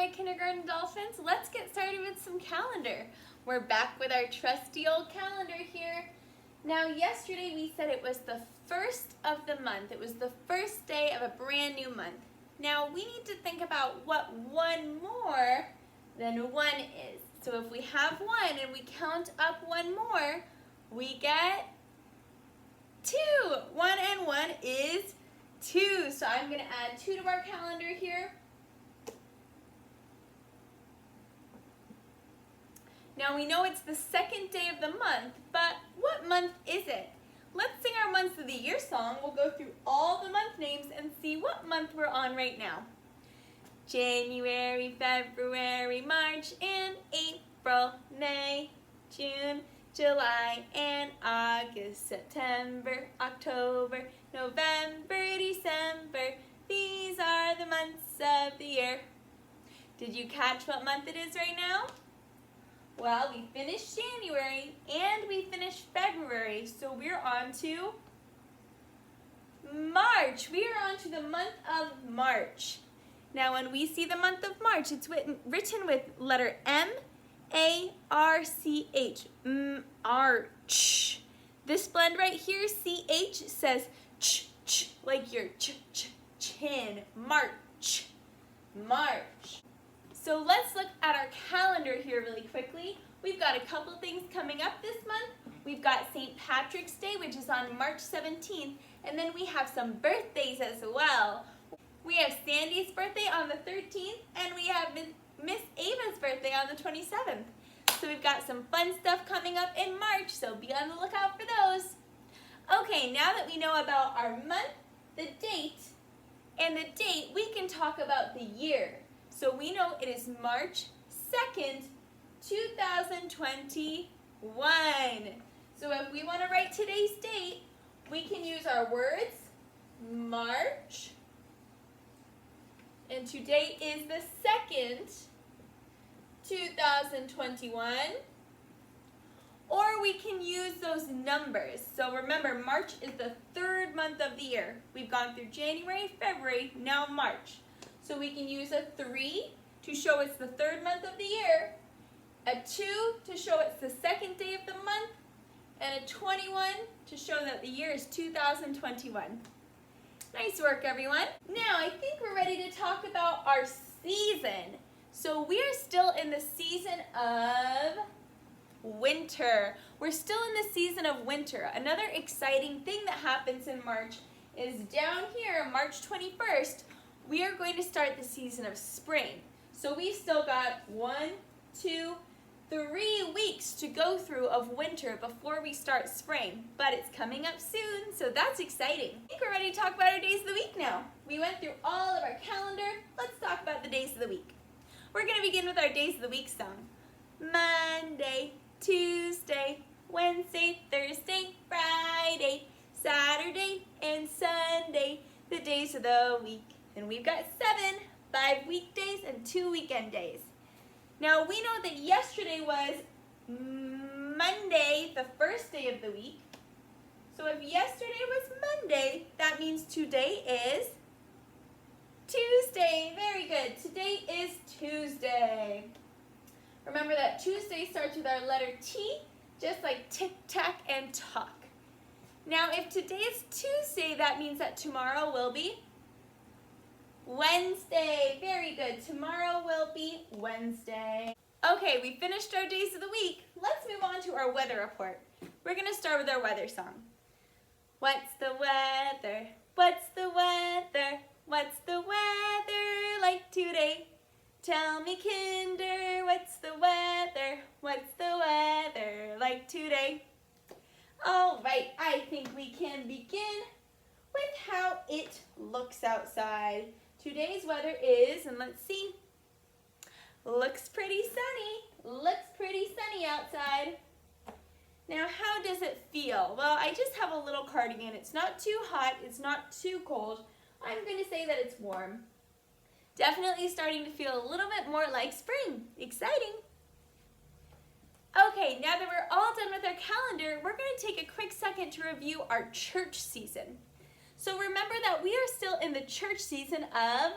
Kindergarten Dolphins. Let's get started with some calendar. We're back with our trusty old calendar here. Now yesterday we said it was the first of the month. It was the first day of a brand new month. Now we need to think about what one more than one is. So if we have one and we count up one more, we get 2. 1 and 1 is 2. So I'm going to add 2 to our calendar here. Now we know it's the second day of the month, but what month is it? Let's sing our months of the year song. We'll go through all the month names and see what month we're on right now. January, February, March, and April, May, June, July, and August, September, October, November, December. These are the months of the year. Did you catch what month it is right now? Well, we finished January and we finished February, so we're on to March. We are on to the month of March. Now, when we see the month of March, it's written with letter M-A-R-C-H, March. This blend right here, C-H, says ch, like your chin, March, March. So let's look at our calendar here really quickly. We've got a couple things coming up this month. We've got St. Patrick's Day, which is on March 17th, and then we have some birthdays as well. We have Sandy's birthday on the 13th, and we have Miss Ava's birthday on the 27th. So we've got some fun stuff coming up in March, so be on the lookout for those. Okay, now that we know about our month, the date, we can talk about the year. So we know it is March 2nd, 2021. So if we want to write today's date, we can use our words, March, and today is the 2nd, 2021, or we can use those numbers. So remember, March is the 3rd month of the year. We've gone through January, February, now March. So we can use a 3 to show it's the 3rd month of the year, a 2 to show it's the 2nd day of the month, and a 21 to show that the year is 2021. Nice work, everyone. Now I think we're ready to talk about our season. So we are still in the season of winter. We're still in the season of winter. Another exciting thing that happens in March is down here, March 21st, we are going to start the season of spring. So we've still got 1, 2, 3 weeks to go through of winter before we start spring. But it's coming up soon, so that's exciting. I think we're ready to talk about our days of the week now. We went through all of our calendar. Let's talk about the days of the week. We're going to begin with our days of the week song. Monday, Tuesday, Wednesday, Thursday, Friday, Saturday, and Sunday, the days of the week. And we've got 7, 5 weekdays and 2 weekend days. Now we know that yesterday was Monday, the first day of the week. So if yesterday was Monday, that means today is Tuesday. Very good. Today is Tuesday. Remember that Tuesday starts with our letter T, just like tick, tack, and talk. Now if today is Tuesday, that means that tomorrow will be Wednesday. Very good. Tomorrow will be Wednesday. Okay, we finished our days of the week. Let's move on to our weather report. We're going to start with our weather song. What's the weather? What's the weather? What's the weather like today? Tell me, Kinder, what's the weather? What's the weather like today? All right, I think we can begin with how it looks outside. Today's weather is, and let's see, looks pretty sunny. Looks pretty sunny outside. Now, how does it feel? Well, I just have a little cardigan. It's not too hot. It's not too cold. I'm going to say that it's warm. Definitely starting to feel a little bit more like spring. Exciting. Okay, now that we're all done with our calendar, we're going to take a quick second to review our church season. So remember that we are still in the church season of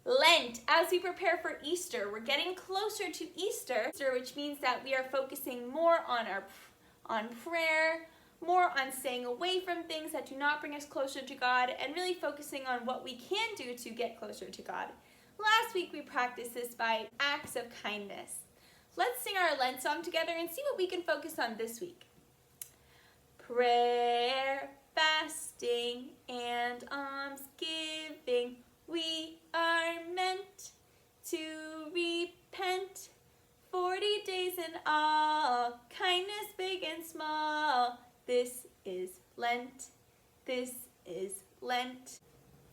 Lent, as we prepare for Easter. We're getting closer to Easter, which means that we are focusing more on prayer, more on staying away from things that do not bring us closer to God, and really focusing on what we can do to get closer to God. Last week we practiced this by acts of kindness. Let's sing our Lent song together and see what we can focus on this week. Prayer, fasting, and almsgiving, we are meant to repent. 40 days in all, kindness big and small. This is Lent. This is Lent.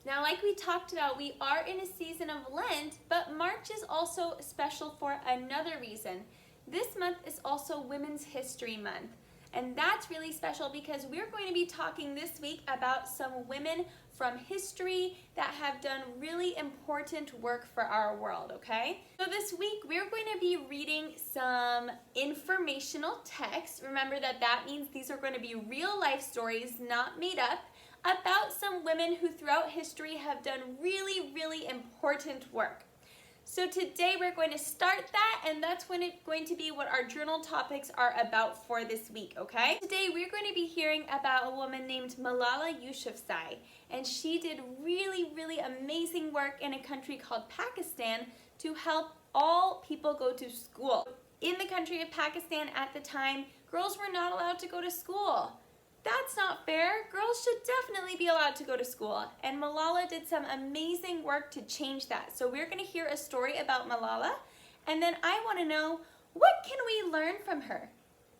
Now, like we talked about, we are in a season of Lent, but March is also special for another reason. This month is also Women's History Month. And that's really special because we're going to be talking this week about some women from history that have done really important work for our world, okay? So this week we're going to be reading some informational text. Remember that means these are going to be real life stories, not made up, about some women who throughout history have done really, really important work. So today we're going to start that, and that's going to be what our journal topics are about for this week, okay? Today we're going to be hearing about a woman named Malala Yousafzai, and she did really, really amazing work in a country called Pakistan to help all people go to school. In the country of Pakistan at the time, girls were not allowed to go to school. That's not fair. Girls should definitely be allowed to go to school. And Malala did some amazing work to change that. So we're going to hear a story about Malala. And then I want to know, what can we learn from her?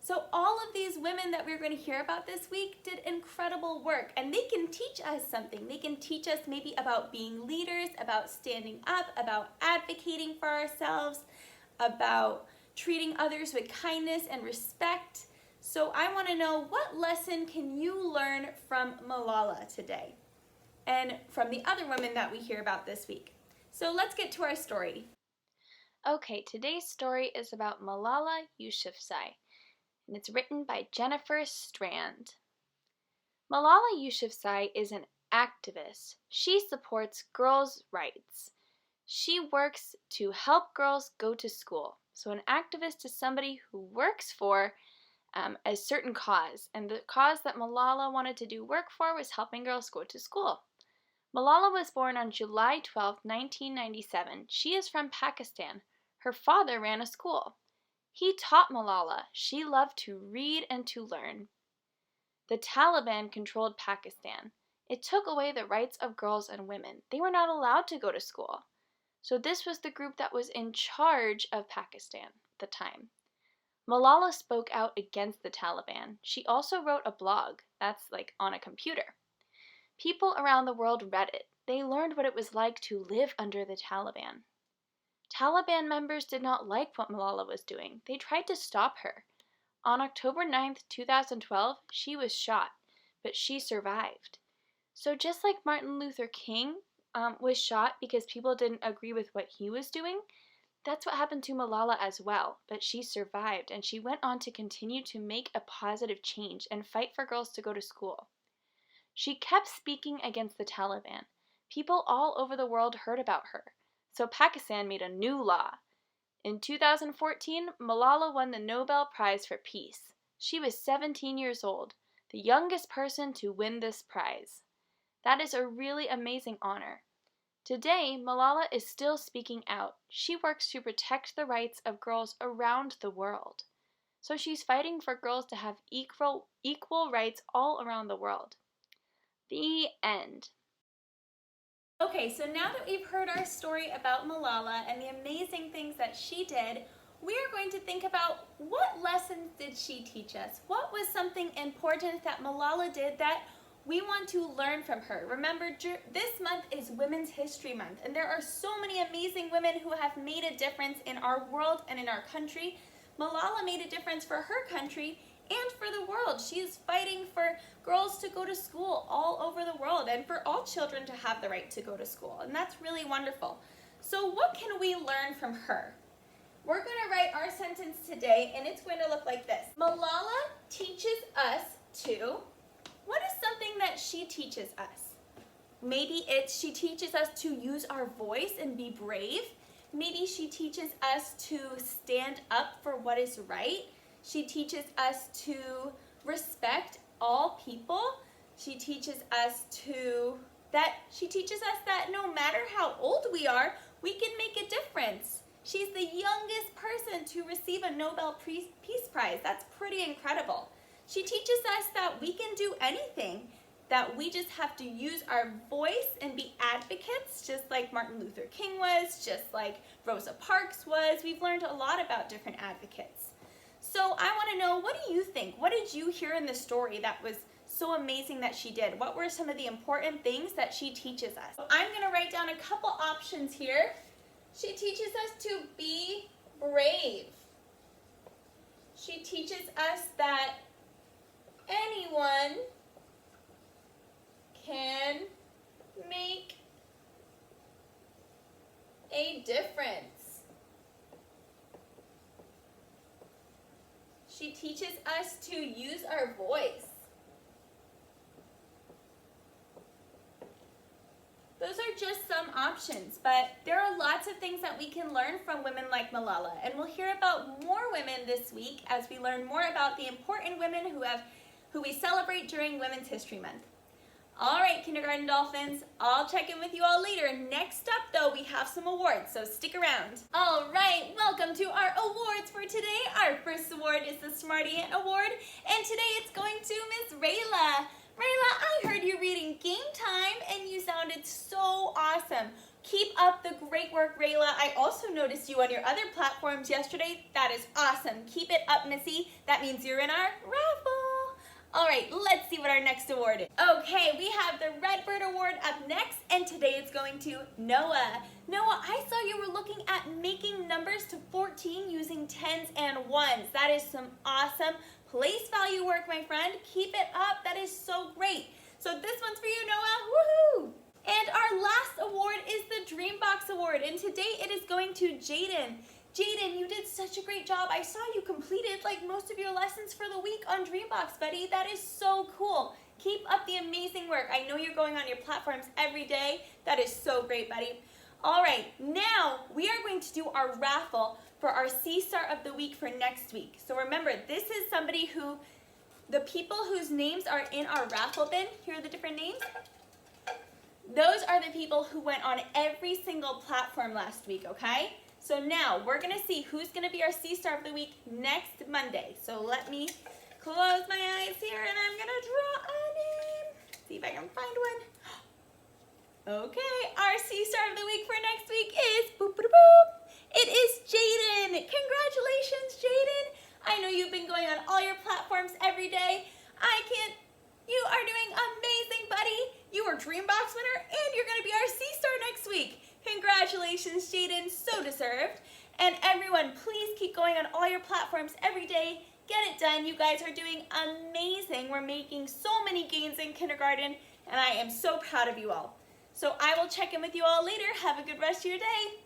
So all of these women that we're going to hear about this week did incredible work. And they can teach us something. They can teach us maybe about being leaders, about standing up, about advocating for ourselves, about treating others with kindness and respect. So I want to know, what lesson can you learn from Malala today? And from the other women that we hear about this week. So let's get to our story. Okay, today's story is about Malala Yousafzai, and it's written by Jennifer Strand. Malala Yousafzai is an activist. She supports girls' rights. She works to help girls go to school. So an activist is somebody who works for a certain cause, and the cause that Malala wanted to do work for was helping girls go to school. Malala was born on July 12, 1997. She is from Pakistan. Her father ran a school. He taught Malala. She loved to read and to learn. The Taliban controlled Pakistan. It took away the rights of girls and women. They were not allowed to go to school. So this was the group that was in charge of Pakistan at the time. Malala spoke out against the Taliban. She also wrote a blog, that's like on a computer. People around the world read it. They learned what it was like to live under the Taliban. Taliban members did not like what Malala was doing. They tried to stop her. On October 9th, 2012, she was shot, but she survived. So just like Martin Luther King was shot because people didn't agree with what he was doing, that's what happened to Malala as well, but she survived, and she went on to continue to make a positive change and fight for girls to go to school. She kept speaking against the Taliban. People all over the world heard about her, so Pakistan made a new law. In 2014, Malala won the Nobel Prize for Peace. She was 17 years old, the youngest person to win this prize. That is a really amazing honor. Today, Malala is still speaking out. She works to protect the rights of girls around the world. So she's fighting for girls to have equal rights all around the world. The end. Okay, so now that we've heard our story about Malala and the amazing things that she did, we are going to think about, what lessons did she teach us? What was something important that Malala did that we want to learn from her? Remember, this month is Women's History Month, and there are so many amazing women who have made a difference in our world and in our country. Malala made a difference for her country and for the world. She is fighting for girls to go to school all over the world and for all children to have the right to go to school, and that's really wonderful. So what can we learn from her? We're going to write our sentence today, and it's going to look like this. Malala teaches us to... What is something that she teaches us? Maybe it's she teaches us to use our voice and be brave. Maybe she teaches us to stand up for what is right. She teaches us to respect all people. She teaches us that no matter how old we are, we can make a difference. She's the youngest person to receive a Nobel Peace Prize. That's pretty incredible. She teaches us that we can do anything, that we just have to use our voice and be advocates, just like Martin Luther King was, just like Rosa Parks was. We've learned a lot about different advocates. So I want to know, what do you think? What did you hear in the story that was so amazing that she did? What were some of the important things that she teaches us? I'm going to write down a couple options here. She teaches us to be brave. She teaches us that anyone can make a difference. She teaches us to use our voice. Those are just some options, but there are lots of things that we can learn from women like Malala, and we'll hear about more women this week as we learn more about the important women who we celebrate during Women's History Month. All right, Kindergarten Dolphins, I'll check in with you all later. Next up, though, we have some awards, so stick around. All right, welcome to our awards for today. Our first award is the Smarty Ant Award, and today it's going to Miss Rayla. Rayla, I heard you reading Game Time, and you sounded so awesome. Keep up the great work, Rayla. I also noticed you on your other platforms yesterday. That is awesome. Keep it up, Missy. That means you're in our raffle. All right, let's see what our next award is. Okay, we have the Redbird Award up next, and today it's going to Noah. Noah, I saw you were looking at making numbers to 14 using 10s and 1s. That is some awesome place value work, my friend. Keep it up. That is so great. So this one's for you, Noah. Woohoo! And our last award is the Dreambox Award, and today it is going to Jaden. Jaden, you did such a great job. I saw you completed like most of your lessons for the week on Dreambox, buddy. That is so cool. Keep up the amazing work. I know you're going on your platforms every day. That is so great, buddy. All right, now we are going to do our raffle for our C-Star of the Week for next week. So remember, this is somebody who, the people whose names are in our raffle bin, here are the different names. Those are the people who went on every single platform last week, okay? So now we're gonna see who's gonna be our C-Star of the Week next Monday. So let me close my eyes here and I'm gonna draw a name. See if I can find one. Okay, our C-Star of the Week for next week is boop, boop, boop. It is Jaden. Congratulations, Jaden. I know you've been going on all your platforms every day. You are doing amazing, buddy. You are Dreambox winner and you're gonna be our C-Star next week. Congratulations, Jaden, so deserved. And everyone, please keep going on all your platforms every day. Get it done. You guys are doing amazing. We're making so many gains in kindergarten, and I am so proud of you all. So I will check in with you all later. Have a good rest of your day.